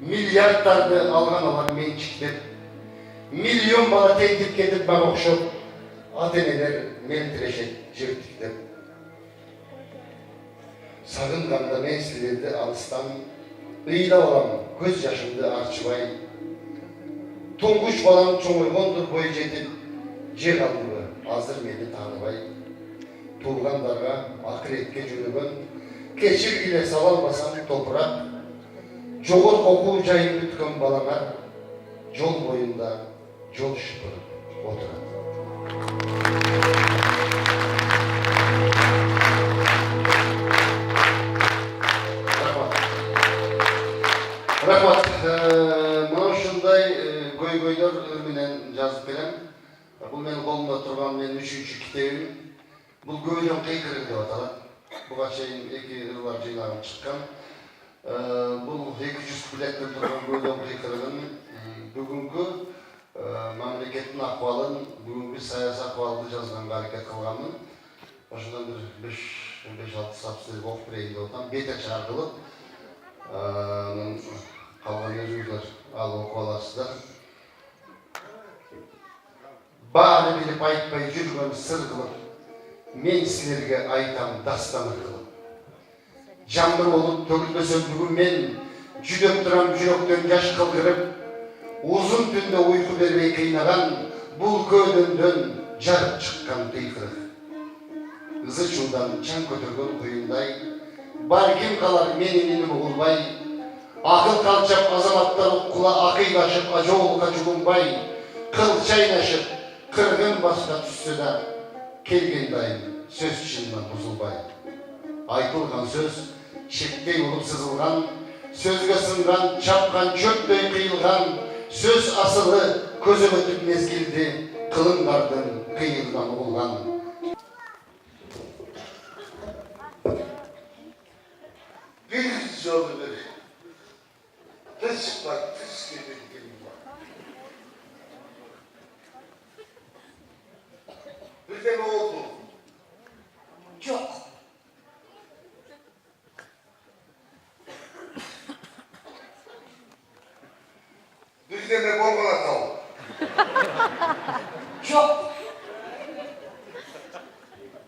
Milyardlardı algan olan mençiktip, milyon bala tentip ketip bana okşop, ateneler men tireşet jirtiktip. Sagınganda men silerdi alıstan, ıyla olam göz yaşımdı arçıbay. Tunguş balam çoğuygondur boy jetip, je kaldığı azır meni tanыбай. Tuğgandarga akiretke jönөгөн, keçir ile savalbasam toprak. Jogor okuu jayын bütkön balаңар, жол boyunda жол шыпырып отырат. Рахмат. Мына ушундай көйгөйлөр менен жазып берем. Бул менин колумда турган менин 3-чү китебим. Бул көйлөң кыйкыры деп аталат. Буга чейин 2 ырлар жыйнагым чыккан. Бұл 200 билеттен тұрған көйлөң кыйкырыгын бүгүнкү мамлекеттин акыбалын, бүгүнкү саясий акыбалды жазганга аракет кылганмын. Ошондон бир 5-6 сапсыз окуп берейин деп атам. Бетачы аркылуу калган өзүңүздөр алып окуп аласыздар. Баары билип айтпай жүргөн сыр кылып, мен силерге айтам дастан кылып. Жаңбыр болып төгілмесем бүгін мен жүдеп тұрам жүректен жаш қылғырып, uzun түнде ұйқы бермей қинаған бұл көденден жарып шыққан тыйқырық. Ызы шудан чаң көтерген құйындай, бар кем қалар менен ұғылбай, ақыл қалчап азаматтар ұққыла ақилашып ажоғылға жүгінбай, қыл шайнашып қырғын басқа түссе да келген дайын сөз шынынан бұзылбай. Айтылған сөз шектей болып сызылған, сөзге сынған, чапқан, чөптей қиылған, сөз асылы көзі өтіп мезгілде қылыңдардың қиылдан ұғылған. Bir жолы бір тіс бар, тіс кеткен бар. Бірден oldu. Жоқ. Birden de bolgala tavuk. Çok.